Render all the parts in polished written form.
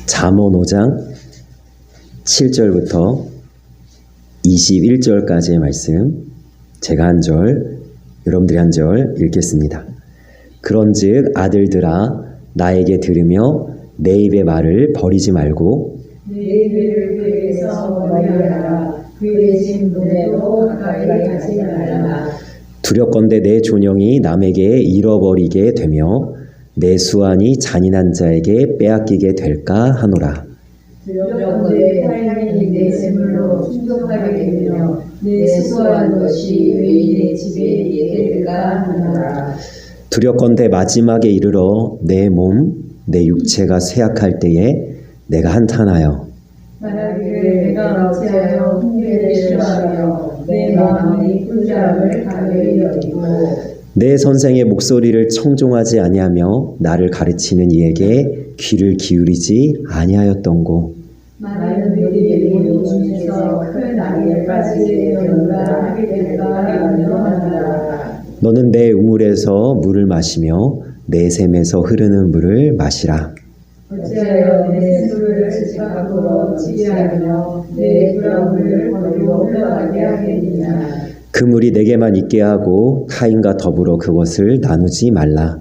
잠언 5장 7절부터 21절까지의 말씀, 제가 한 절, 여러분들이 한 절 읽겠습니다. 그런즉 아들들아 나에게 들으며 내 입의 말을 버리지 말고 내 입을 그에게서 멀리하라. 그의 진문에도 가까이 하지 말라. 두렵건대 내 존영이 남에게 잃어버리게 되며 내 수완이 잔인한 자에게 빼앗기게 될까 하노라. 두렵건대 타인이 내 재물로 충족하게 되며 내 수고한 것이 외인의 집에 있게 될까 하노라. 두렵건대 마지막에 이르러 내 몸, 내 육체가 쇠약할 때에 내가 한탄하여 말하기를 내가 어찌하여 훈계를 싫어하며 내 마음이 꿀잠을 가벼이 여기고 내 선생의 목소리를 청종하지 아니하며 나를 가르치는 이에게 귀를 기울이지 아니하였던고. 많은 일이 모두 중에서 큰 악에까지 연락하게 될까 염려하노라. 너는 내 우물에서 물을 마시며 내 샘에서 흐르는 물을 마시라. 어찌하여 내 술을 집 밖으로 지게하며 내 불화물을 버리고 흘러가게 하겠느냐. 그 물이 내게만 있게 하고 타인과 더불어 그것을 나누지 말라.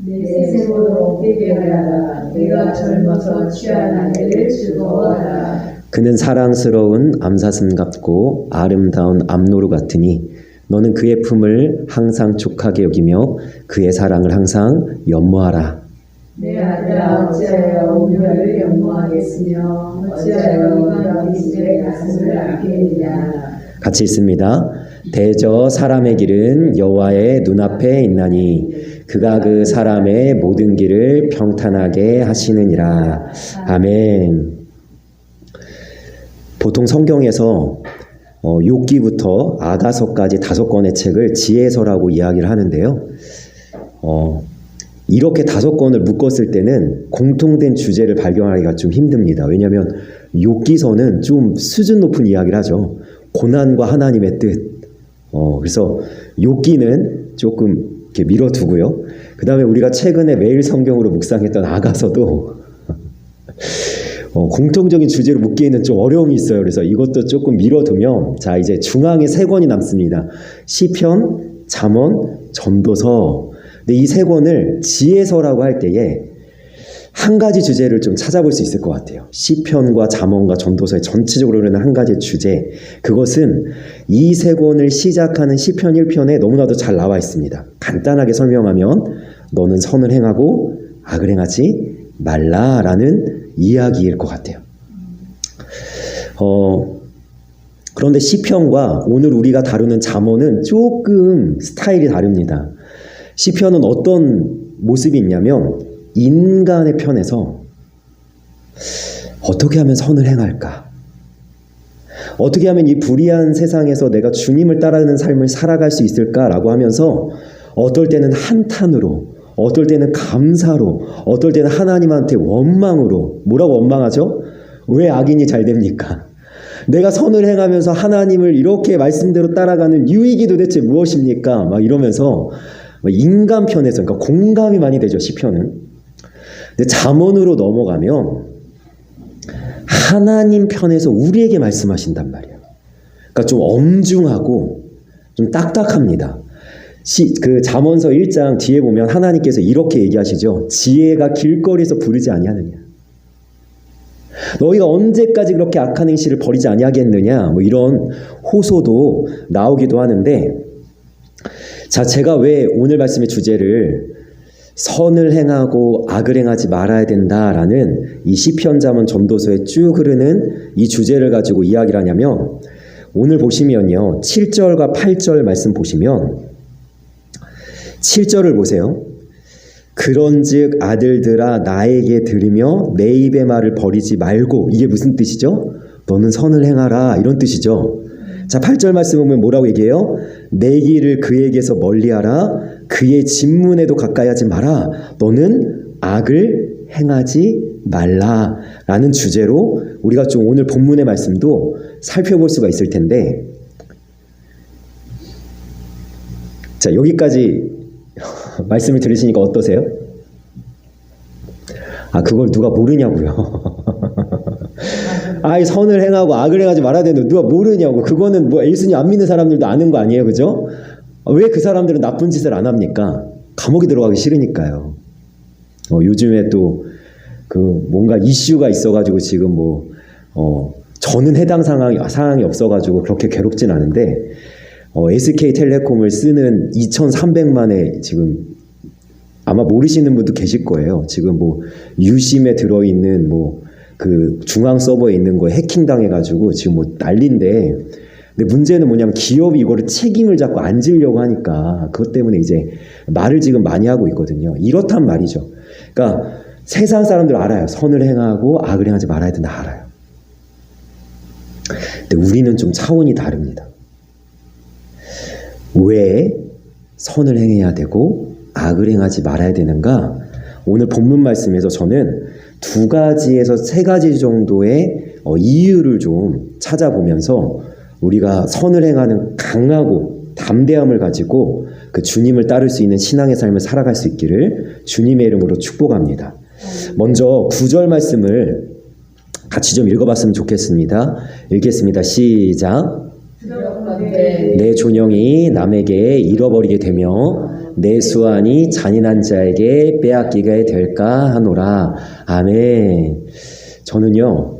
내 세세로 깨게 하라. 내가 젊어서 취한 아내를 즐거워하라. 그는 사랑스러운 암사슴 같고 아름다운 암노루 같으니 너는 그의 품을 항상 촉하게 여기며 그의 사랑을 항상 연모하라. 내 아들아 어찌하여 운명을 연모하겠으며 어찌하여 이방 집에 가슴을 아끼느냐. 같이 있습니다. 대저 사람의 길은 여호와의 눈앞에 있나니 그가 그 사람의 모든 길을 평탄하게 하시느니라. 아멘. 보통 성경에서 욥기부터 아가서까지 5권의 책을 지혜서라고 이야기를 하는데요. 이렇게 5권을 묶었을 때는 공통된 주제를 발견하기가 좀 힘듭니다. 왜냐하면 욥기서는 좀 수준 높은 이야기를 하죠. 고난과 하나님의 뜻. 그래서 욥기는 조금 이렇게 밀어두고요. 그 다음에 우리가 최근에 매일 성경으로 묵상했던 아가서도 공통적인 주제로 묶기에는 좀 어려움이 있어요. 그래서 이것도 조금 밀어두면 자 이제 중앙에 3권이 남습니다. 시편, 잠언, 전도서. 근데 이 3권을 지혜서라고 할 때에 한 가지 주제를 좀 찾아볼 수 있을 것 같아요. 시편과 잠언과 전도서의 전체적으로는 한 가지 주제. 그것은 이 3권을 시작하는 시편 1편에 너무나도 잘 나와 있습니다. 간단하게 설명하면 너는 선을 행하고 악을 행하지 말라라는 이야기일 것 같아요. 그런데 시편과 오늘 우리가 다루는 잠언은 조금 스타일이 다릅니다. 시편은 어떤 모습이 있냐면 인간의 편에서 어떻게 하면 선을 행할까? 어떻게 하면 이 불의한 세상에서 내가 주님을 따르는 삶을 살아갈 수 있을까라고 하면서 어떨 때는 한탄으로, 어떨 때는 감사로, 어떨 때는 하나님한테 원망으로. 뭐라고 원망하죠? 왜 악인이 잘 됩니까? 내가 선을 행하면서 하나님을 이렇게 말씀대로 따라가는 유익이 도대체 무엇입니까? 막 이러면서 인간 편에서, 그러니까 공감이 많이 되죠, 시편은. 근데 잠언으로 넘어가면 하나님 편에서 우리에게 말씀하신단 말이에요. 그러니까 좀 엄중하고 좀 딱딱합니다. 그 잠언서 1장 뒤에 보면 하나님께서 이렇게 얘기하시죠. 지혜가 길거리에서 부르지 아니하느냐. 너희가 언제까지 그렇게 악한 행실을 버리지 아니하겠느냐. 뭐 이런 호소도 나오기도 하는데, 자, 제가 왜 오늘 말씀의 주제를 선을 행하고 악을 행하지 말아야 된다라는 이 시편, 잠언, 전도서에 쭉 흐르는 이 주제를 가지고 이야기를 하냐면, 오늘 보시면요 7절과 8절 말씀 보시면 7절을 보세요. 그런즉 아들들아 나에게 들으며 내 입의 말을 버리지 말고. 이게 무슨 뜻이죠? 너는 선을 행하라, 이런 뜻이죠. 자, 8절 말씀 보면 뭐라고 얘기해요? 내 길을 그에게서 멀리하라. 그의 진문에도 가까이 하지 마라. 너는 악을 행하지 말라 라는 주제로 우리가 좀 오늘 본문의 말씀도 살펴볼 수가 있을 텐데, 자, 여기까지 말씀을 들으시니까 어떠세요? 그걸 누가 모르냐고요. 아이 선을 행하고 악을 행하지 말아야 되는데 누가 모르냐고. 그거는 뭐 예수님 안 믿는 사람들도 아는 거 아니에요, 그죠? 왜 그 사람들은 나쁜 짓을 안 합니까? 감옥에 들어가기 싫으니까요. 요즘에 또 그 뭔가 이슈가 있어가지고 지금 저는 해당 상황이 없어가지고 그렇게 괴롭진 않은데 SK텔레콤을 쓰는 2,300만의 지금 아마 모르시는 분도 계실 거예요. 지금 유심에 들어있는 그 중앙 서버에 있는 거 해킹 당해가지고 지금 난리인데, 근데 문제는 뭐냐면 기업이 이거를 책임을 잡고 안 지려고 하니까 그것 때문에 이제 말을 지금 많이 하고 있거든요. 이렇단 말이죠. 그러니까 세상 사람들 알아요. 선을 행하고 악을 행하지 말아야 된다 알아요. 근데 우리는 좀 차원이 다릅니다. 왜 선을 행해야 되고 악을 행하지 말아야 되는가? 오늘 본문 말씀에서 저는 2가지에서 3가지 정도의 이유를 좀 찾아보면서 우리가 선을 행하는 강하고 담대함을 가지고 그 주님을 따를 수 있는 신앙의 삶을 살아갈 수 있기를 주님의 이름으로 축복합니다. 먼저 9절 말씀을 같이 좀 읽어봤으면 좋겠습니다. 읽겠습니다. 시작. 내 존영이 남에게 잃어버리게 되며 내 수완이 잔인한 자에게 빼앗기게 될까 하노라. 아멘. 저는요,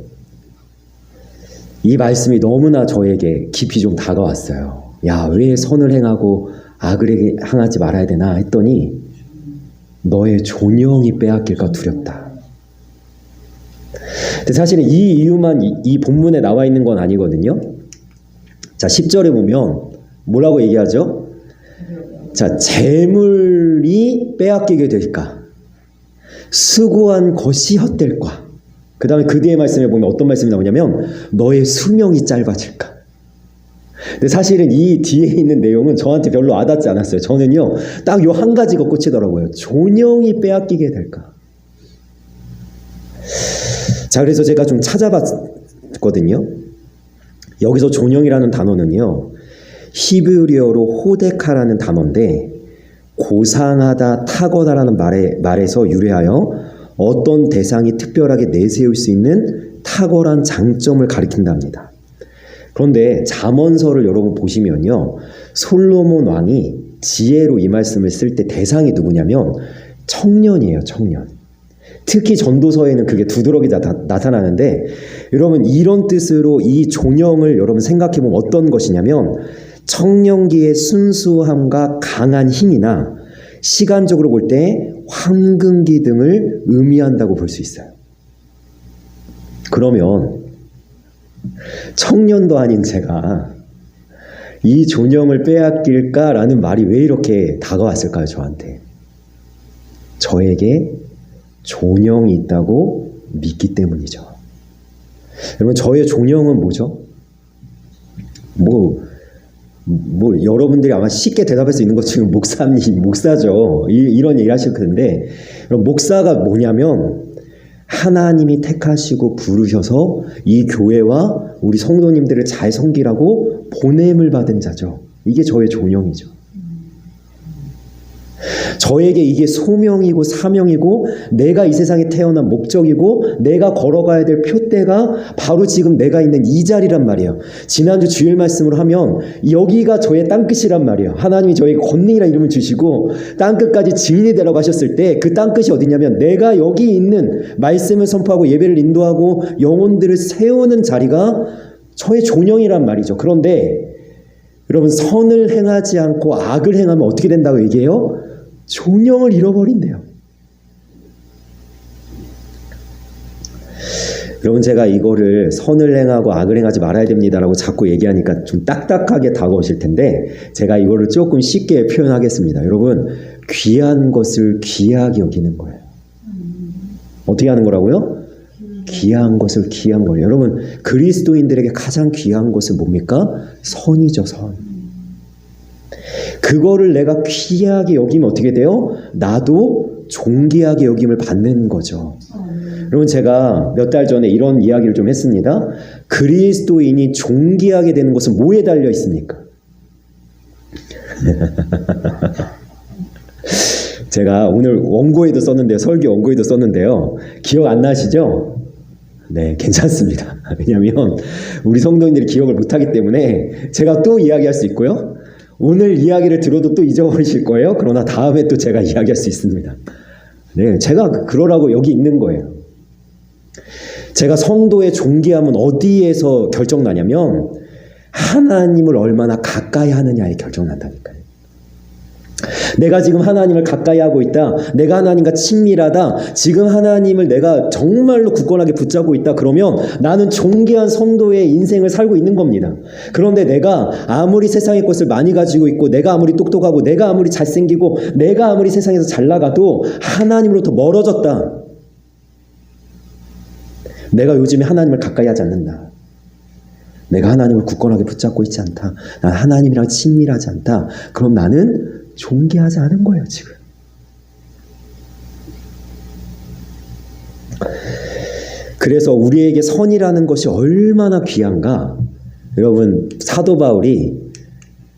이 말씀이 너무나 저에게 깊이 좀 다가왔어요. 야, 왜 선을 행하고 악을 행하지 말아야 되나 했더니 너의 존영이 빼앗길까 두렵다. 근데 사실은 이 이유만 이 본문에 나와 있는 건 아니거든요. 자, 10절에 보면 뭐라고 얘기하죠? 자, 재물이 빼앗기게 될까? 수고한 것이 헛될까? 그 다음에 그 뒤에 말씀에 보면 어떤 말씀이 나오냐면 너의 수명이 짧아질까? 근데 사실은 이 뒤에 있는 내용은 저한테 별로 와닿지 않았어요. 저는요, 딱 요 한 가지가 꽂히더라고요. 존영이 빼앗기게 될까? 자, 그래서 제가 좀 찾아봤거든요. 여기서 존영이라는 단어는요, 히브리어로 호데카라는 단어인데 고상하다, 탁월하다라는 말에서 유래하여 어떤 대상이 특별하게 내세울 수 있는 탁월한 장점을 가리킨답니다. 그런데 잠언서를 여러분 보시면요, 솔로몬 왕이 지혜로 이 말씀을 쓸 때 대상이 누구냐면 청년이에요. 청년. 특히 전도서에는 그게 두드러기 나타나는데, 여러분 이런 뜻으로 이 존영을 여러분 생각해보면 어떤 것이냐면 청년기의 순수함과 강한 힘이나 시간적으로 볼 때 황금기 등을 의미한다고 볼 수 있어요. 그러면 청년도 아닌 제가 이 존영을 빼앗길까라는 말이 왜 이렇게 다가왔을까요, 저한테? 저에게 존영이 있다고 믿기 때문이죠. 여러분, 저의 존영은 뭐죠? 여러분들이 아마 쉽게 대답할 수 있는 것 중에 목사죠. 이런 얘기 하실 텐데, 목사가 뭐냐면 하나님이 택하시고 부르셔서 이 교회와 우리 성도님들을 잘 섬기라고 보냄을 받은 자죠. 이게 저의 존영이죠. 저에게 이게 소명이고 사명이고 내가 이 세상에 태어난 목적이고 내가 걸어가야 될 표대가 바로 지금 내가 있는 이 자리란 말이에요. 지난주 주일 말씀으로 하면 여기가 저의 땅끝이란 말이에요. 하나님이 저에게 권능이라는 이름을 주시고 땅끝까지 증인이 되라고 하셨을 때 그 땅끝이 어디냐면 내가 여기 있는 말씀을 선포하고 예배를 인도하고 영혼들을 세우는 자리가 저의 존영이란 말이죠. 그런데 여러분, 선을 행하지 않고 악을 행하면 어떻게 된다고 얘기해요? 존영을 잃어버린대요. 여러분, 제가 이거를 선을 행하고 악을 행하지 말아야 됩니다라고 자꾸 얘기하니까 좀 딱딱하게 다가오실 텐데 제가 이거를 조금 쉽게 표현하겠습니다. 여러분, 귀한 것을 귀하게 여기는 거예요. 어떻게 하는 거라고요? 귀한 것을 귀한 거예요. 여러분, 그리스도인들에게 가장 귀한 것은 뭡니까? 선이죠, 선. 그거를 내가 귀하게 여기면 어떻게 돼요? 나도 존귀하게 여김을 받는 거죠. 여러분, 제가 몇 달 전에 이런 이야기를 좀 했습니다. 그리스도인이 존귀하게 되는 것은 뭐에 달려 있습니까? 제가 오늘 원고에도 썼는데요. 설교 원고에도 썼는데요. 기억 안 나시죠? 네, 괜찮습니다. 왜냐하면 우리 성도님들이 기억을 못하기 때문에 제가 또 이야기할 수 있고요. 오늘 이야기를 들어도 또 잊어버리실 거예요. 그러나 다음에 또 제가 이야기할 수 있습니다. 네, 제가 그러라고 여기 있는 거예요. 제가 성도의 존귀함은 어디에서 결정나냐면 하나님을 얼마나 가까이 하느냐에 결정난다니까요. 내가 지금 하나님을 가까이 하고 있다. 내가 하나님과 친밀하다. 지금 하나님을 내가 정말로 굳건하게 붙잡고 있다. 그러면 나는 존귀한 성도의 인생을 살고 있는 겁니다. 그런데 내가 아무리 세상의 것을 많이 가지고 있고 내가 아무리 똑똑하고 내가 아무리 잘생기고 내가 아무리 세상에서 잘 나가도 하나님으로부터 멀어졌다. 내가 요즘에 하나님을 가까이 하지 않는다. 내가 하나님을 굳건하게 붙잡고 있지 않다. 난 하나님이랑 친밀하지 않다. 그럼 나는 존귀하지 않은 거예요, 지금. 그래서 우리에게 선이라는 것이 얼마나 귀한가? 여러분, 사도 바울이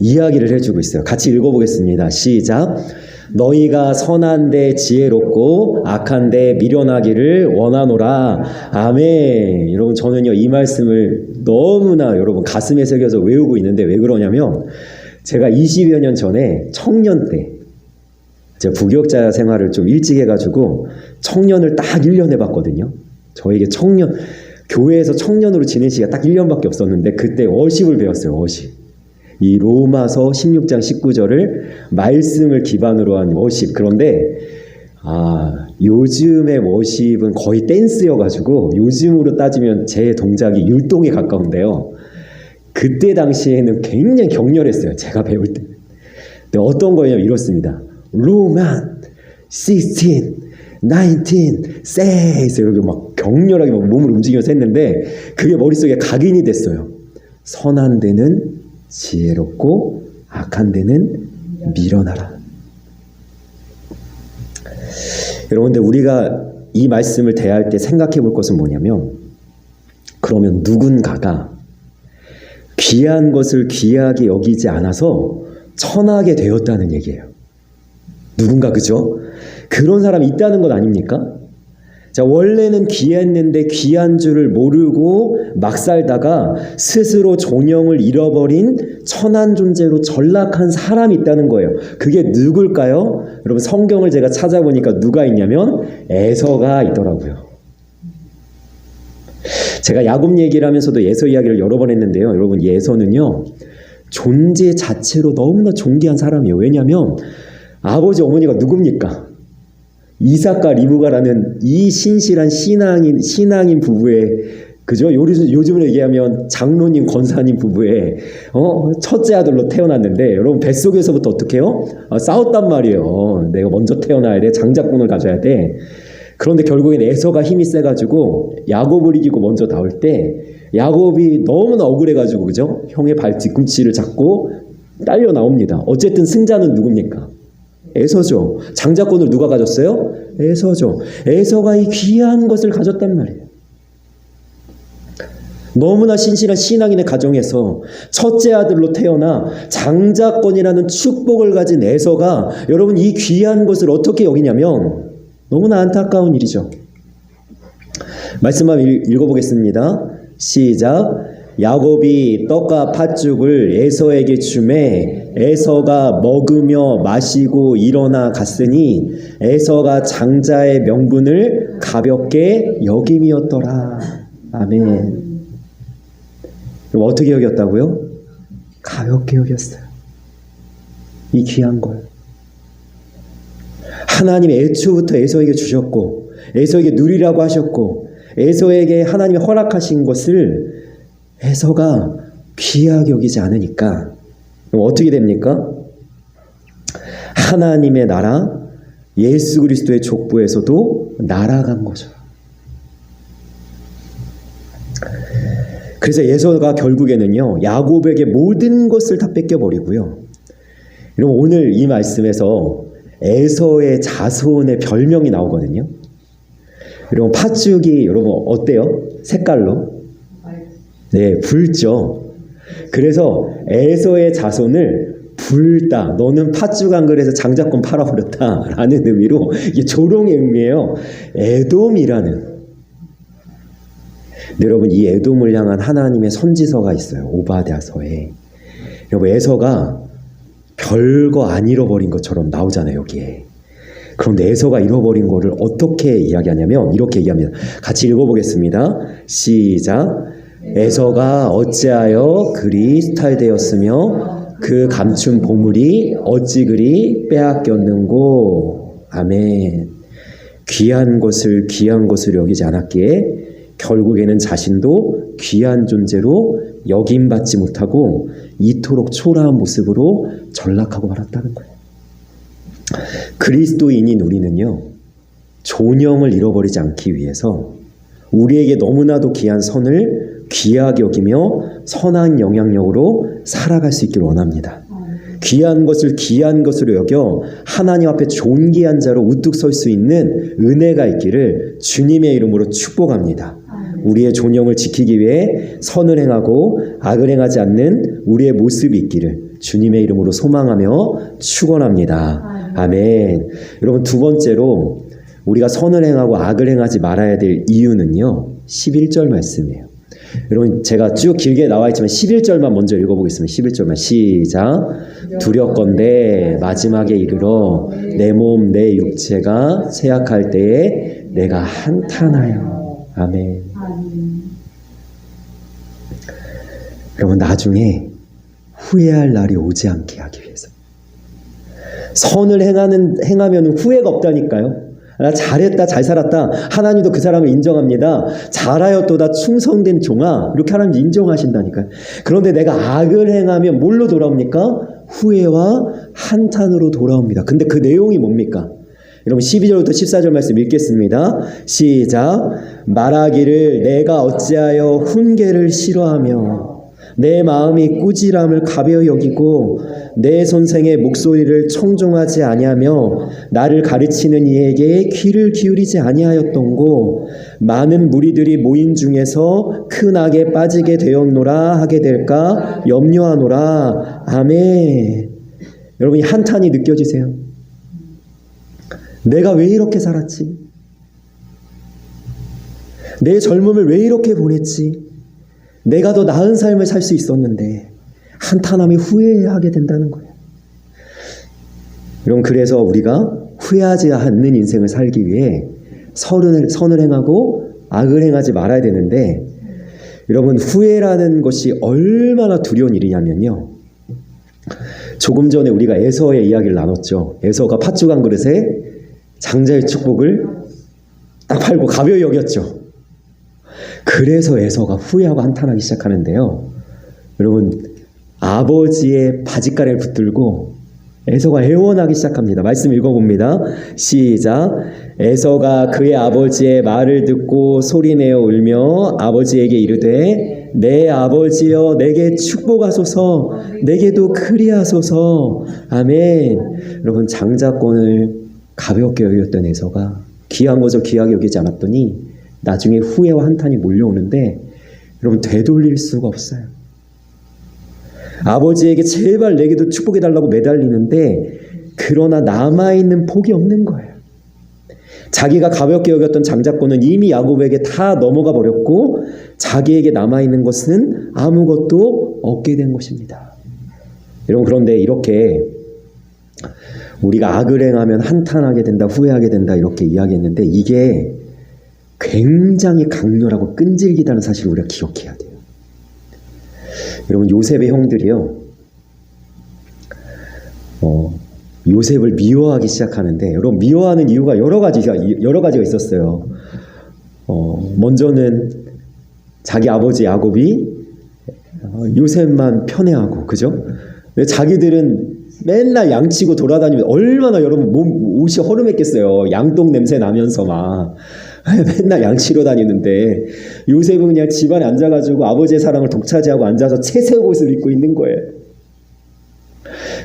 이야기를 해주고 있어요. 같이 읽어보겠습니다. 시작. 너희가 선한데 지혜롭고 악한데 미련하기를 원하노라. 아멘. 여러분, 저는요 이 말씀을 너무나 여러분 가슴에 새겨서 외우고 있는데 왜 그러냐면 제가 20여 년 전에 청년 때 제가 부교육자 생활을 좀 일찍 해가지고 청년을 딱 1년 해봤거든요. 저에게 청년, 교회에서 청년으로 지낸 시기가 딱 1년밖에 없었는데 그때 워십을 배웠어요. 워십. 이 로마서 16장 19절을 말씀을 기반으로 한 워십. 그런데 요즘의 워십은 거의 댄스여가지고 요즘으로 따지면 제 동작이 율동에 가까운데요. 그때 당시에는 굉장히 격렬했어요. 제가 배울 때. 근데 어떤 거냐면 이렇습니다. 로만 16, 19, 세이스 이렇게 막 격렬하게 막 몸을 움직이면서 했는데 그게 머릿속에 각인이 됐어요. 선한 데는 지혜롭고 악한 데는 미련하라. 여러분, 근데 우리가 이 말씀을 대할 때 생각해 볼 것은 뭐냐면 그러면 누군가가 귀한 것을 귀하게 여기지 않아서 천하게 되었다는 얘기예요. 누군가, 그죠? 그런 사람이 있다는 것 아닙니까? 자, 원래는 귀했는데 귀한 줄을 모르고 막 살다가 스스로 존영을 잃어버린 천한 존재로 전락한 사람이 있다는 거예요. 그게 누굴까요? 여러분, 성경을 제가 찾아보니까 누가 있냐면 에서가 있더라고요. 제가 야곱 얘기를 하면서도 에서 이야기를 여러 번 했는데요. 여러분, 에서는요 존재 자체로 너무나 존귀한 사람이에요. 왜냐하면 아버지 어머니가 누굽니까? 이삭과 리브가라는 이 신실한 신앙인 부부의, 그죠? 요즘으로 얘기하면 장로님 권사님 부부의 첫째 아들로 태어났는데 여러분 뱃속에서부터 어떻게 해요? 싸웠단 말이에요. 내가 먼저 태어나야 돼. 장자권을 가져야 돼. 그런데 결국엔 에서가 힘이 세가지고 야곱을 이기고 먼저 나올 때 야곱이 너무나 억울해가지고, 그죠? 형의 발 뒤꿈치를 잡고 딸려 나옵니다. 어쨌든 승자는 누굽니까? 에서죠. 장자권을 누가 가졌어요? 에서죠. 에서가 이 귀한 것을 가졌단 말이에요. 너무나 신실한 신앙인의 가정에서 첫째 아들로 태어나 장자권이라는 축복을 가진 에서가 여러분 이 귀한 것을 어떻게 여기냐면 너무나 안타까운 일이죠. 말씀 한번 읽어보겠습니다. 시작. 야곱이 떡과 팥죽을 에서에게 주매 에서가 먹으며 마시고 일어나 갔으니 에서가 장자의 명분을 가볍게 여김이었더라. 아멘. 그럼 어떻게 여겼다고요? 가볍게 여겼어요. 이 귀한 걸. 하나님이 애초부터 에서에게 주셨고 에서에게 누리라고 하셨고 에서에게 하나님이 허락하신 것을 에서가 귀하게 여기지 않으니까 그럼 어떻게 됩니까? 하나님의 나라 예수 그리스도의 족보에서도 날아간 거죠. 그래서 에서가 결국에는요 야곱에게 모든 것을 다 뺏겨버리고요. 여러분 오늘 이 말씀에서 에서의 자손의 별명이 나오거든요. 여러분 팥죽이 여러분 어때요? 색깔로? 네, 붉죠. 그래서 에서의 자손을 붉다. 너는 팥죽 한 그릇에서 장자권 팔아버렸다. 라는 의미로 이게 조롱의 의미예요. 에돔이라는. 근데 여러분, 이 에돔을 향한 하나님의 선지서가 있어요. 오바댜서에. 여러분, 에서가 별거 안 잃어버린 것처럼 나오잖아요, 여기에. 그런데 에서가 잃어버린 거를 어떻게 이야기하냐면 이렇게 얘기합니다. 같이 읽어보겠습니다. 시작. 에서가 어찌하여 그리 수탈되었으며 그 감춘 보물이 어찌 그리 빼앗겼는고. 아멘. 귀한 것을 여기지 않았기에 결국에는 자신도 귀한 존재로 여김받지 못하고 이토록 초라한 모습으로 전락하고 말았다는 거예요. 그리스도인인 우리는요, 존영을 잃어버리지 않기 위해서 우리에게 너무나도 귀한 선을 귀하게 여기며 선한 영향력으로 살아갈 수 있기를 원합니다. 귀한 것을 귀한 것으로 여겨 하나님 앞에 존귀한 자로 우뚝 설 수 있는 은혜가 있기를 주님의 이름으로 축복합니다. 우리의 존영을 지키기 위해 선을 행하고 악을 행하지 않는 우리의 모습이 있기를 주님의 이름으로 소망하며 축원합니다. 아멘. 여러분, 두 번째로 우리가 선을 행하고 악을 행하지 말아야 될 이유는요, 11절 말씀이에요. 여러분, 제가 쭉 길게 나와 있지만 11절만 먼저 읽어보겠습니다. 11절만 시작. 두렵건대 마지막에 이르러 내 몸 내 육체가 쇠약할 때에 내가 한탄하여. 아멘. 여러분, 나중에 후회할 날이 오지 않게 하기 위해서 선을 행하면 후회가 없다니까요. 나 잘했다, 잘 살았다, 하나님도 그 사람을 인정합니다. 잘하였도다 충성된 종아, 이렇게 하나님이 인정하신다니까요. 그런데 내가 악을 행하면 뭘로 돌아옵니까? 후회와 한탄으로 돌아옵니다. 근데 그 내용이 뭡니까? 여러분, 12절부터 14절 말씀 읽겠습니다. 시작. 말하기를 내가 어찌하여 훈계를 싫어하며 내 마음이 꾸지람을 가벼이 여기고 내 선생의 목소리를 청종하지 아니하며 나를 가르치는 이에게 귀를 기울이지 아니하였던고. 많은 무리들이 모인 중에서 큰 악에 빠지게 되었노라 하게 될까 염려하노라. 아멘. 여러분, 한탄이 느껴지세요? 내가 왜 이렇게 살았지? 내 젊음을 왜 이렇게 보냈지? 내가 더 나은 삶을 살 수 있었는데 한탄함이 후회하게 된다는 거예요. 여러분, 그래서 우리가 후회하지 않는 인생을 살기 위해 선을 행하고 악을 행하지 말아야 되는데, 여러분, 후회라는 것이 얼마나 두려운 일이냐면요, 조금 전에 우리가 에서의 이야기를 나눴죠. 에서가 팥죽 한 그릇에 장자의 축복을 딱 팔고 가벼이 여겼죠. 그래서 에서가 후회하고 한탄하기 시작하는데요. 여러분, 아버지의 바짓가래를 붙들고 에서가 애원하기 시작합니다. 말씀 읽어봅니다. 시작. 에서가 그의 아버지의 말을 듣고 소리내어 울며 아버지에게 이르되 내 아버지여 내게 축복하소서, 내게도 그리하소서. 아멘. 여러분, 장자권을 가볍게 여겼던 에서가 귀한 것을 귀하게 여기지 않았더니 나중에 후회와 한탄이 몰려오는데, 여러분, 되돌릴 수가 없어요. 아버지에게 제발 내게도 축복해달라고 매달리는데, 그러나 남아있는 복이 없는 거예요. 자기가 가볍게 여겼던 장자권은 이미 야곱에게 다 넘어가 버렸고 자기에게 남아있는 것은 아무것도 없게 된 것입니다. 여러분, 그런데 이렇게 우리가 악을 행하면 한탄하게 된다, 후회하게 된다, 이렇게 이야기했는데, 이게 굉장히 강렬하고 끈질기다는 사실을 우리가 기억해야 돼요. 여러분, 요셉의 형들이요, 요셉을 미워하기 시작하는데, 여러분, 미워하는 이유가 여러 가지가 있었어요. 먼저는 자기 아버지 야곱이 요셉만 편애하고, 그죠? 자기들은 맨날 양치고 돌아다니면 얼마나 여러분 옷이 허름했겠어요. 양똥 냄새 나면서 막 맨날 양치러 다니는데, 요셉은 그냥 집안에 앉아가지고 아버지의 사랑을 독차지하고 앉아서 채색 옷을 입고 있는 거예요.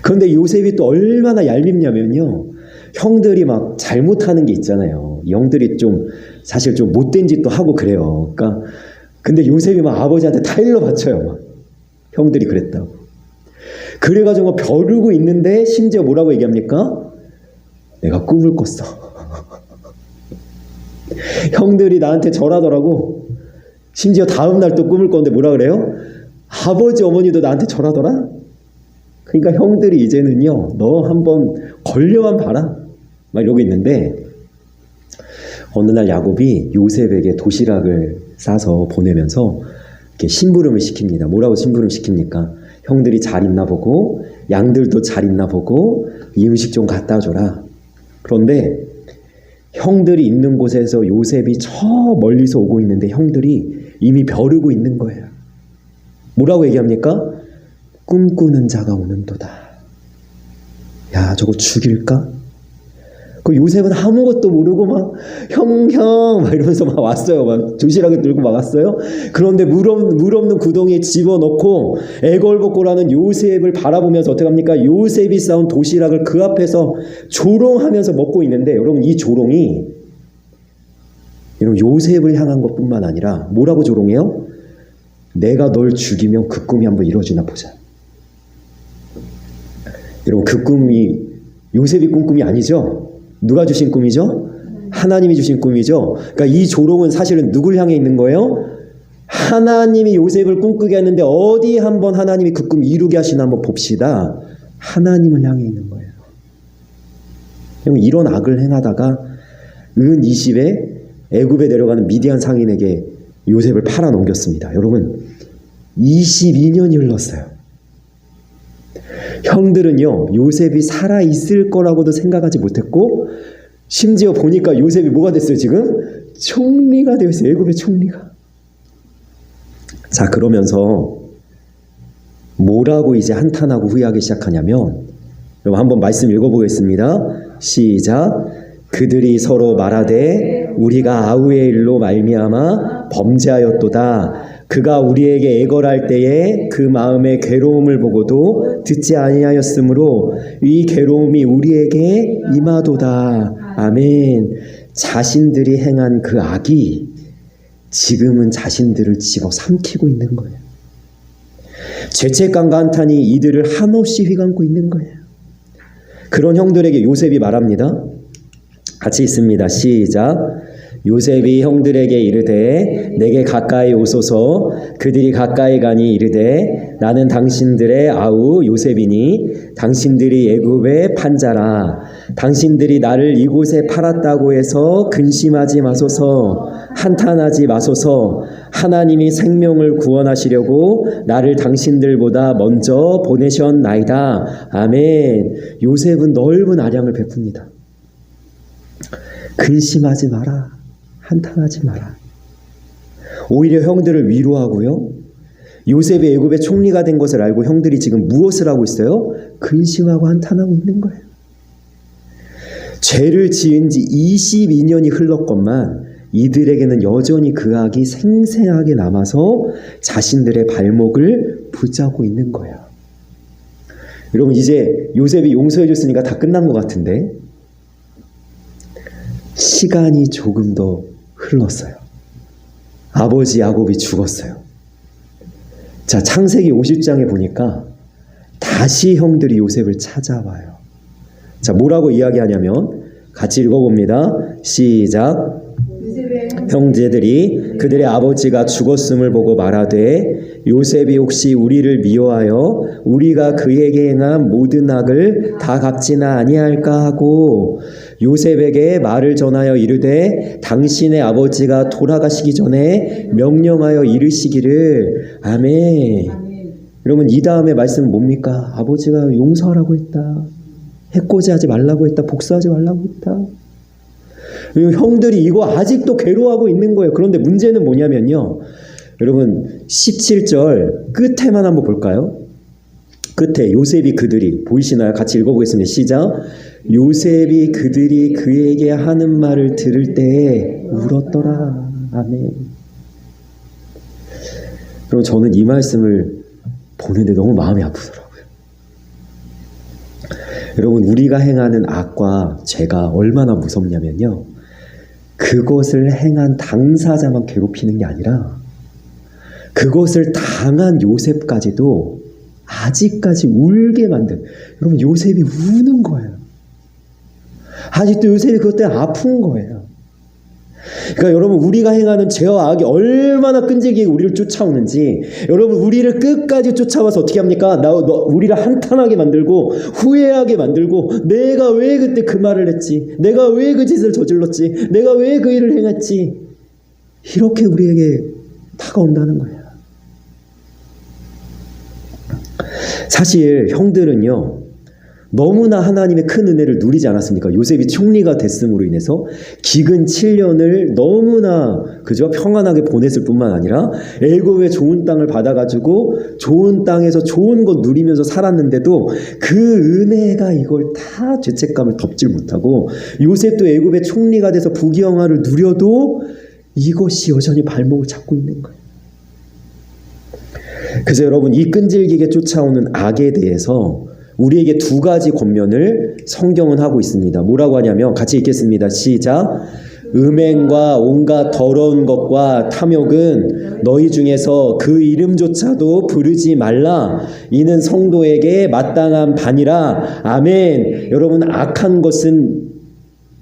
그런데 요셉이 또 얼마나 얄밉냐면요, 형들이 막 잘못하는 게 있잖아요. 형들이 좀 사실 좀 못된 짓도 하고 그래요. 그러니까 근데 요셉이 막 아버지한테 다 일러 바쳐요. 막 형들이 그랬다고. 그래가지고 벼르고 있는데 심지어 뭐라고 얘기합니까? 내가 꿈을 꿨어. 형들이 나한테 절하더라고. 심지어 다음 날 또 꿈을 꿨는데 뭐라 그래요? 아버지 어머니도 나한테 절하더라? 그러니까 형들이 이제는요, 너 한번 걸려만 봐라. 막 이러고 있는데, 어느 날 야곱이 요셉에게 도시락을 싸서 보내면서 이렇게 심부름을 시킵니다. 뭐라고 심부름 시킵니까? 형들이 잘 있나 보고, 양들도 잘 있나 보고, 이 음식 좀 갖다 줘라. 그런데 형들이 있는 곳에서 요셉이 저 멀리서 오고 있는데 형들이 이미 벼르고 있는 거예요. 뭐라고 얘기합니까? 꿈꾸는 자가 오는도다. 야, 저거 죽일까? 그 요셉은 아무것도 모르고 막 형 막 이러면서 막 왔어요. 막 도시락을 들고 막 왔어요. 그런데 물 없는 구덩이에 집어넣고 애걸복걸하는 요셉을 바라보면서 어떻게 합니까? 요셉이 싸운 도시락을 그 앞에서 조롱하면서 먹고 있는데, 여러분, 이 조롱이 여러분 요셉을 향한 것뿐만 아니라 뭐라고 조롱해요? 내가 널 죽이면 그 꿈이 한번 이루어지나 보자. 여러분, 그 꿈이 요셉이 꾼 꿈이 아니죠? 누가 주신 꿈이죠? 하나님이 주신 꿈이죠. 그러니까 이 조롱은 사실은 누굴 향해 있는 거예요? 하나님이 요셉을 꿈꾸게 했는데 어디 한번 하나님이 그 꿈 이루게 하시나 한번 봅시다. 하나님을 향해 있는 거예요. 이런 악을 행하다가 은 20에 애굽에 내려가는 미디안 상인에게 요셉을 팔아 넘겼습니다. 여러분, 22년이 흘렀어요. 형들은요, 요셉이 살아있을 거라고도 생각하지 못했고, 심지어 보니까 요셉이 뭐가 됐어요, 지금? 총리가 되었어요. 애굽의 총리가. 자, 그러면서 뭐라고 이제 한탄하고 후회하기 시작하냐면, 여러분 한번 말씀 읽어보겠습니다. 시작. 그들이 서로 말하되 우리가 아우의 일로 말미암아 범죄하였도다. 그가 우리에게 애걸할 때에 그 마음의 괴로움을 보고도 듣지 아니하였으므로 이 괴로움이 우리에게 임하도다. 아멘. 자신들이 행한 그 악이 지금은 자신들을 집어삼키고 있는 거예요. 죄책감과 한탄이 이들을 한없이 휘감고 있는 거예요. 그런 형들에게 요셉이 말합니다. 같이 있습니다. 시작. 요셉이 형들에게 이르되 내게 가까이 오소서. 그들이 가까이 가니 이르되 나는 당신들의 아우 요셉이니 당신들이 애굽의 판자라. 당신들이 나를 이곳에 팔았다고 해서 근심하지 마소서. 한탄하지 마소서. 하나님이 생명을 구원하시려고 나를 당신들보다 먼저 보내셨나이다. 아멘. 요셉은 넓은 아량을 베풉니다. 근심하지 마라. 한탄하지 마라. 오히려 형들을 위로하고요. 요셉이 애굽의 총리가 된 것을 알고 형들이 지금 무엇을 하고 있어요? 근심하고 한탄하고 있는 거예요. 죄를 지은 지 22년이 흘렀건만 이들에게는 여전히 그 악이 생생하게 남아서 자신들의 발목을 붙잡고 있는 거예요. 여러분, 이제 요셉이 용서해 줬으니까 다 끝난 것 같은데 시간이 조금 더 흘렀어요. 아버지 야곱이 죽었어요. 자, 창세기 50장에 보니까 다시 형들이 요셉을 찾아와요. 자, 뭐라고 이야기하냐면 같이 읽어봅니다. 시작. 형제들이 그들의 아버지가 죽었음을 보고 말하되 요셉이 혹시 우리를 미워하여 우리가 그에게 행한 모든 악을 다 갚지나 아니할까 하고 요셉에게 말을 전하여 이르되 당신의 아버지가 돌아가시기 전에 명령하여 이르시기를. 아멘. 여러분, 이 다음에 말씀은 뭡니까? 아버지가 용서하라고 했다. 해코지 하지 말라고 했다. 복수하지 말라고 했다. 형들이 이거 아직도 괴로워하고 있는 거예요. 그런데 문제는 뭐냐면요, 여러분 17절 끝에만 한번 볼까요? 끝에 요셉이 그들이 보이시나요? 같이 읽어보겠습니다. 시작. 요셉이 그들이 그에게 하는 말을 들을 때에 울었더라. 아멘. 그럼 저는 이 말씀을 보는데 너무 마음이 아프더라고요. 여러분, 우리가 행하는 악과 죄가 얼마나 무섭냐면요, 그것을 행한 당사자만 괴롭히는 게 아니라 그것을 당한 요셉까지도 아직까지 울게 만든, 여러분, 요셉이 우는 거예요. 아직도 요셉이 그것 때문에 아픈 거예요. 그러니까 여러분, 우리가 행하는 죄와 악이 얼마나 끈질기게 우리를 쫓아오는지, 여러분, 우리를 끝까지 쫓아와서 어떻게 합니까? 우리를 한탄하게 만들고 후회하게 만들고, 내가 왜 그때 그 말을 했지, 내가 왜 그 짓을 저질렀지, 내가 왜 그 일을 행했지, 이렇게 우리에게 다가온다는 거예요. 사실 형들은요, 너무나 하나님의 큰 은혜를 누리지 않았습니까? 요셉이 총리가 됐음으로 인해서 기근 7년을 너무나 그저 평안하게 보냈을 뿐만 아니라 애굽의 좋은 땅을 받아가지고 좋은 땅에서 좋은 것 누리면서 살았는데도 그 은혜가 이걸 다 죄책감을 덮질 못하고, 요셉도 애굽의 총리가 돼서 부귀영화를 누려도 이것이 여전히 발목을 잡고 있는 거예요. 그래서 여러분, 이 끈질기게 쫓아오는 악에 대해서 우리에게 두 가지 권면을 성경은 하고 있습니다. 뭐라고 하냐면, 같이 읽겠습니다. 시작. 음행과 온갖 더러운 것과 탐욕은 너희 중에서 그 이름조차도 부르지 말라. 이는 성도에게 마땅한 반이라. 아멘. 여러분, 악한 것은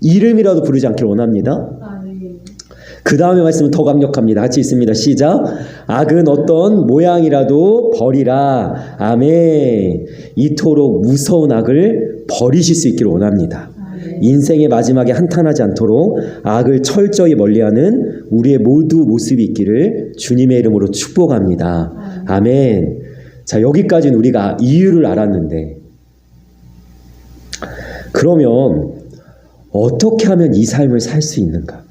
이름이라도 부르지 않기를 원합니다. 그 다음에 말씀은 더 강력합니다. 같이 있습니다. 시작. 악은 어떤 모양이라도 버리라. 아멘. 이토록 무서운 악을 버리실 수 있기를 원합니다. 인생의 마지막에 한탄하지 않도록 악을 철저히 멀리하는 우리의 모두 모습이 있기를 주님의 이름으로 축복합니다. 아멘. 자, 여기까지는 우리가 이유를 알았는데, 그러면 어떻게 하면 이 삶을 살 수 있는가?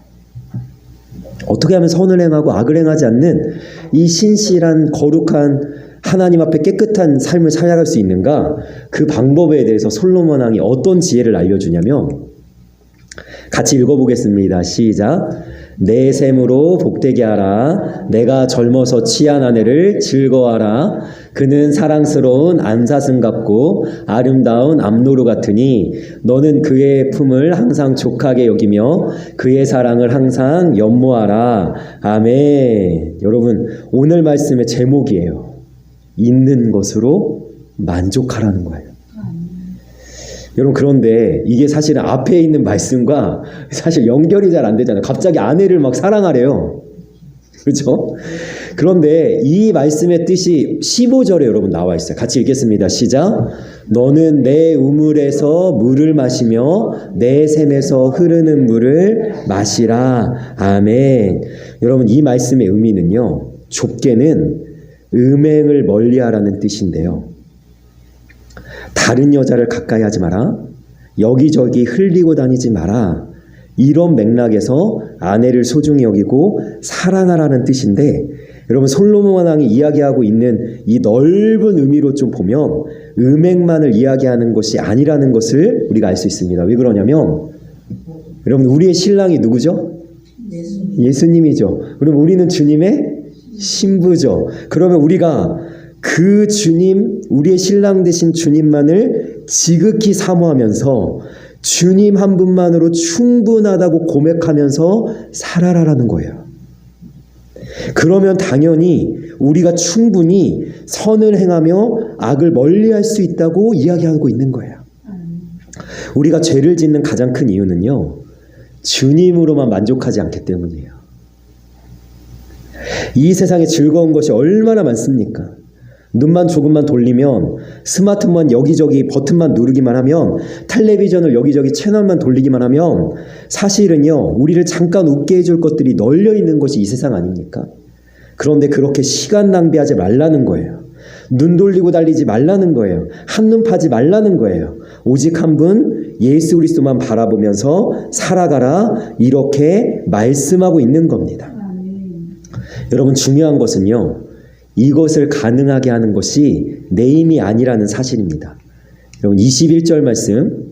어떻게 하면 선을 행하고 악을 행하지 않는 이 신실한 거룩한 하나님 앞에 깨끗한 삶을 살아갈 수 있는가? 그 방법에 대해서 솔로몬 왕이 어떤 지혜를 알려주냐면, 같이 읽어보겠습니다. 시작. 내 셈으로 복되게 하라. 내가 젊어서 취한 아내를 즐거워하라. 그는 사랑스러운 안사슴 같고 아름다운 암노루 같으니 너는 그의 품을 항상 족하게 여기며 그의 사랑을 항상 연모하라. 아멘. 여러분, 오늘 말씀의 제목이에요. 있는 것으로 만족하라는 거예요. 여러분, 그런데 이게 사실은 앞에 있는 말씀과 사실 연결이 잘 안 되잖아요. 갑자기 아내를 막 사랑하래요. 그렇죠? 그런데 이 말씀의 뜻이 15절에 여러분 나와 있어요. 같이 읽겠습니다. 시작. 너는 내 우물에서 물을 마시며 내 샘에서 흐르는 물을 마시라. 아멘. 여러분, 이 말씀의 의미는요, 좁게는 음행을 멀리하라는 뜻인데요, 다른 여자를 가까이 하지 마라. 여기저기 흘리고 다니지 마라. 이런 맥락에서 아내를 소중히 여기고 사랑하라는 뜻인데, 여러분, 솔로몬 왕이 이야기하고 있는 이 넓은 의미로 좀 보면 음행만을 이야기하는 것이 아니라는 것을 우리가 알 수 있습니다. 왜 그러냐면, 여러분, 우리의 신랑이 누구죠? 예수님이죠. 그럼 우리는 주님의 신부죠. 그러면 우리가 그 주님, 우리의 신랑 되신 주님만을 지극히 사모하면서 주님 한 분만으로 충분하다고 고백하면서 살아라라는 거예요. 그러면 당연히 우리가 충분히 선을 행하며 악을 멀리할 수 있다고 이야기하고 있는 거예요. 우리가 죄를 짓는 가장 큰 이유는요, 주님으로만 만족하지 않기 때문이에요. 이 세상에 즐거운 것이 얼마나 많습니까? 눈만 조금만 돌리면, 스마트폰 여기저기 버튼만 누르기만 하면, 텔레비전을 여기저기 채널만 돌리기만 하면 사실은요, 우리를 잠깐 웃게 해줄 것들이 널려 있는 것이 이 세상 아닙니까? 그런데 그렇게 시간 낭비하지 말라는 거예요. 눈 돌리고 달리지 말라는 거예요. 한눈 파지 말라는 거예요. 오직 한 분 예수 그리스도만 바라보면서 살아가라, 이렇게 말씀하고 있는 겁니다. 여러분, 중요한 것은요, 이것을 가능하게 하는 것이 내 힘이 아니라는 사실입니다. 여러분, 21절 말씀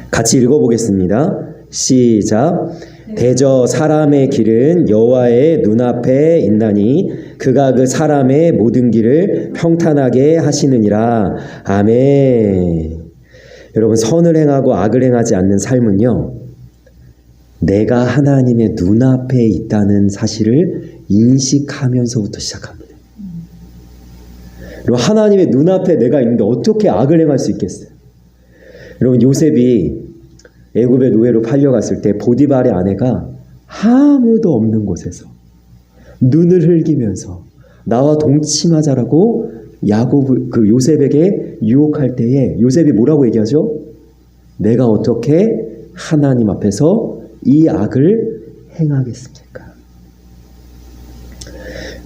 같이 읽어보겠습니다. 시작. 대저 사람의 길은 여호와의 눈앞에 있나니 그가 그 사람의 모든 길을 평탄하게 하시느니라. 아멘. 여러분, 선을 행하고 악을 행하지 않는 삶은요, 내가 하나님의 눈앞에 있다는 사실을 인식하면서부터 시작합니다. 여러분, 하나님의 눈앞에 내가 있는데 어떻게 악을 행할 수 있겠어요? 여러분, 요셉이 애굽의 노예로 팔려갔을 때 보디발의 아내가 아무도 없는 곳에서 눈을 흘기면서 나와 동침하자라고 요셉에게 유혹할 때에 요셉이 뭐라고 얘기하죠? 내가 어떻게 하나님 앞에서 이 악을 행하겠습니까?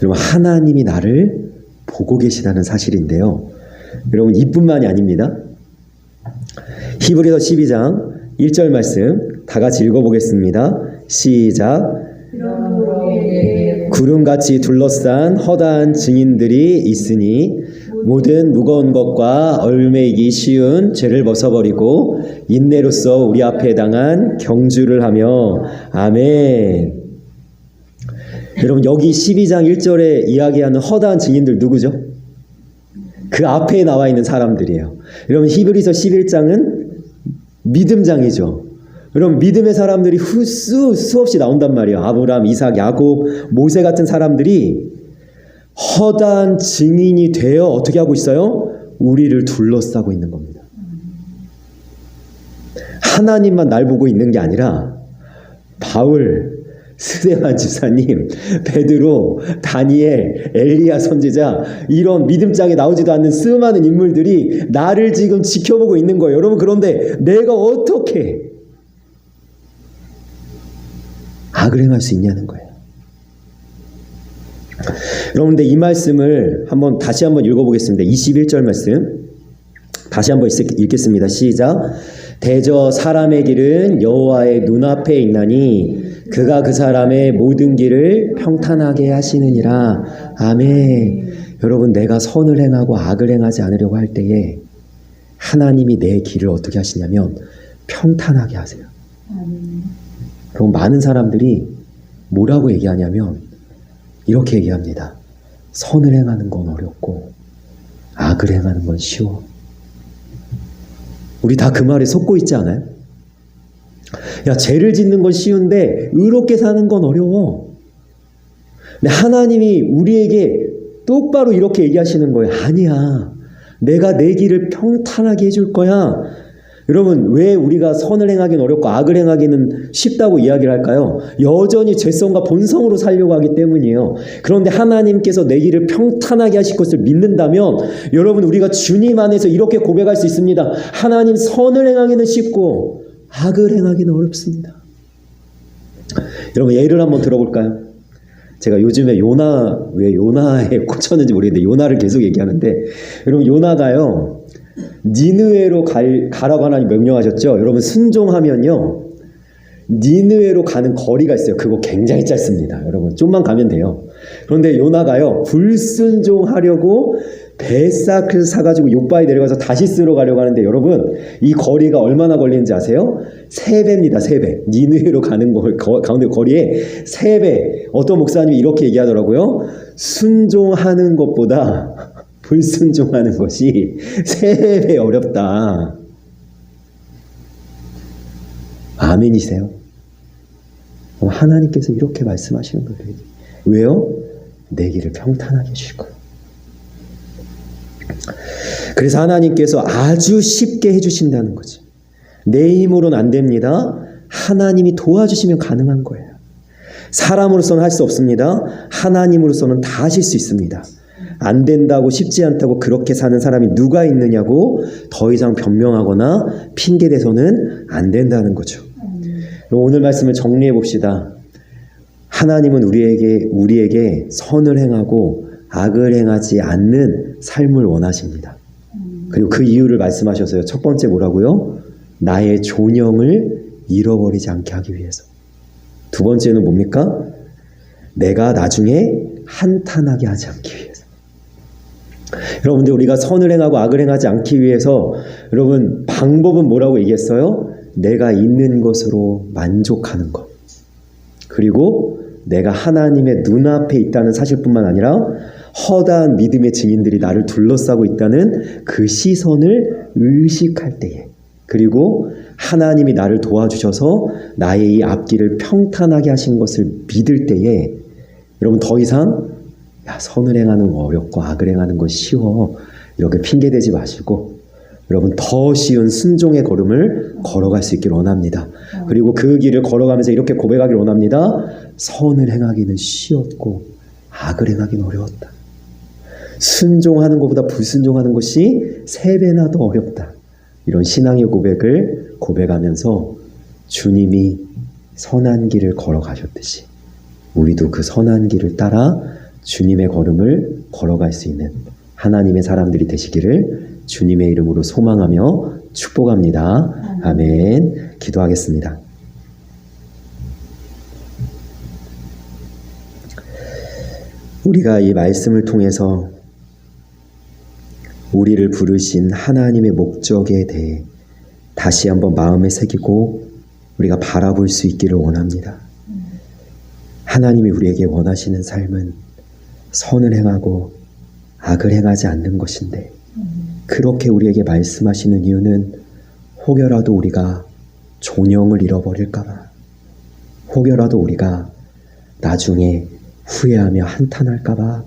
여러분, 하나님이 나를 보고 계시다는 사실인데요. 여러분, 이뿐만이 아닙니다. 히브리서 12장 1절 말씀 다 같이 읽어보겠습니다. 시작. 구름같이 둘러싼 허다한 증인들이 있으니 모든 무거운 것과 얽매이기 쉬운 죄를 벗어버리고 인내로써 우리 앞에 당한 경주를 하며 아멘. 여러분, 여기 12장 1절에 이야기하는 허다한 증인들 누구죠? 그 앞에 나와 있는 사람들이에요. 여러분, 히브리서 11장은 믿음장이죠. 여러분, 믿음의 사람들이 수없이 나온단 말이에요. 아브라함, 이삭, 야곱, 모세 같은 사람들이 허다한 증인이 되어 어떻게 하고 있어요? 우리를 둘러싸고 있는 겁니다. 하나님만 날 보고 있는 게 아니라 바울, 스데반 집사님, 베드로, 다니엘, 엘리야 선지자, 이런 믿음장에 나오지도 않는 수많은 인물들이 나를 지금 지켜보고 있는 거예요. 여러분, 그런데 내가 어떻게 악을 행할 수 있냐는 거예요. 여러분, 이 말씀을 다시 한번 읽어보겠습니다. 21절 말씀 다시 한번 읽겠습니다. 시작. 대저 사람의 길은 여호와의 눈앞에 있나니 그가 그 사람의 모든 길을 평탄하게 하시느니라. 아멘. 여러분, 내가 선을 행하고 악을 행하지 않으려고 할 때에 하나님이 내 길을 어떻게 하시냐면 평탄하게 하세요. 여러분, 많은 사람들이 뭐라고 얘기하냐면 이렇게 얘기합니다. 선을 행하는 건 어렵고 악을 행하는 건 쉬워. 우리 다 그 말에 속고 있지 않아요? 야, 죄를 짓는 건 쉬운데 의롭게 사는 건 어려워. 근데 하나님이 우리에게 똑바로 이렇게 얘기하시는 거예요. 아니야. 내가 내 길을 평탄하게 해줄 거야. 여러분, 왜 우리가 선을 행하기는 어렵고 악을 행하기는 쉽다고 이야기를 할까요? 여전히 죄성과 본성으로 살려고 하기 때문이에요. 그런데 하나님께서 내 길을 평탄하게 하실 것을 믿는다면 여러분, 우리가 주님 안에서 이렇게 고백할 수 있습니다. 하나님, 선을 행하기는 쉽고 악을 행하기는 어렵습니다. 여러분, 예를 한번 들어볼까요? 제가 요즘에 왜 요나에 꽂혔는지 모르겠는데 요나를 계속 얘기하는데, 여러분, 요나가요 니느웨로 가라고 하나님 명령하셨죠. 여러분, 순종하면요 니느웨로 가는 거리가 있어요. 그거 굉장히 짧습니다. 여러분, 좀만 가면 돼요. 그런데 요나가요 불순종하려고 뱃삭을 사가지고 요바에 내려가서 다시스로 가려고 하는데, 여러분, 이 거리가 얼마나 걸리는지 아세요? 3배입니다. 3배. 니느웨로 가는 가운데 거리에 3배. 어떤 목사님이 이렇게 얘기하더라고요. 순종하는 것보다 불순종하는 것이 3배 어렵다. 아멘이세요? 하나님께서 이렇게 말씀하시는 거예요. 왜요? 내 길을 평탄하게 해주실 거예요. 그래서 하나님께서 아주 쉽게 해주신다는 거죠. 내 힘으로는 안 됩니다. 하나님이 도와주시면 가능한 거예요. 사람으로서는 할 수 없습니다. 하나님으로서는 다 하실 수 있습니다. 안 된다고, 쉽지 않다고 그렇게 사는 사람이 누가 있느냐고 더 이상 변명하거나 핑계대서는 안 된다는 거죠. 그럼 오늘 말씀을 정리해 봅시다. 하나님은 우리에게 선을 행하고 악을 행하지 않는 삶을 원하십니다. 그리고 그 이유를 말씀하셨어요. 첫 번째 뭐라고요? 나의 존영을 잃어버리지 않게 하기 위해서. 두 번째는 뭡니까? 내가 나중에 한탄하게 하지 않기 위해서. 여러분들, 우리가 선을 행하고 악을 행하지 않기 위해서 여러분 방법은 뭐라고 얘기했어요? 내가 있는 것으로 만족하는 것. 그리고 내가 하나님의 눈앞에 있다는 사실뿐만 아니라 허다한 믿음의 증인들이 나를 둘러싸고 있다는 그 시선을 의식할 때에, 그리고 하나님이 나를 도와주셔서 나의 이 앞길을 평탄하게 하신 것을 믿을 때에, 여러분, 더 이상 선을 행하는 거 어렵고 악을 행하는 거 쉬워 이렇게 핑계대지 마시고 여러분 더 쉬운 순종의 걸음을 걸어갈 수 있기를 원합니다. 그리고 그 길을 걸어가면서 이렇게 고백하기를 원합니다. 선을 행하기는 쉬웠고 악을 행하기는 어려웠다. 순종하는 것보다 불순종하는 것이 3배나 더 어렵다. 이런 신앙의 고백을 고백하면서 주님이 선한 길을 걸어가셨듯이 우리도 그 선한 길을 따라 주님의 걸음을 걸어갈 수 있는 하나님의 사람들이 되시기를 주님의 이름으로 소망하며 축복합니다. 아멘. 기도하겠습니다. 우리가 이 말씀을 통해서 우리를 부르신 하나님의 목적에 대해 다시 한번 마음에 새기고 우리가 바라볼 수 있기를 원합니다. 하나님이 우리에게 원하시는 삶은 선을 행하고 악을 행하지 않는 것인데 그렇게 우리에게 말씀하시는 이유는 혹여라도 우리가 존영을 잃어버릴까봐, 혹여라도 우리가 나중에 후회하며 한탄할까봐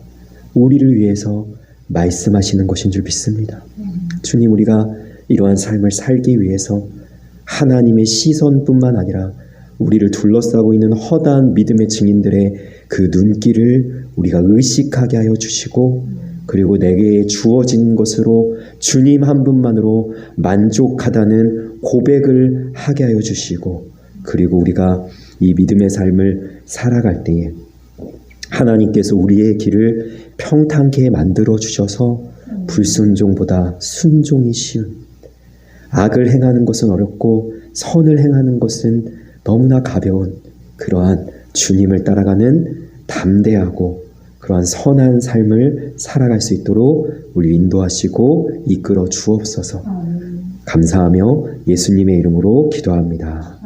우리를 위해서 말씀하시는 것인 줄 믿습니다. 주님, 우리가 이러한 삶을 살기 위해서 하나님의 시선뿐만 아니라 우리를 둘러싸고 있는 허다한 믿음의 증인들의 그 눈길을 우리가 의식하게 하여 주시고, 그리고 내게 주어진 것으로 주님 한 분만으로 만족하다는 고백을 하게 하여 주시고, 그리고 우리가 이 믿음의 삶을 살아갈 때에 하나님께서 우리의 길을 평탄케 만들어 주셔서 불순종보다 순종이 쉬운, 악을 행하는 것은 어렵고 선을 행하는 것은 너무나 가벼운 그러한 주님을 따라가는 담대하고 그러한 선한 삶을 살아갈 수 있도록 우리 인도하시고 이끌어 주옵소서. 감사하며 예수님의 이름으로 기도합니다.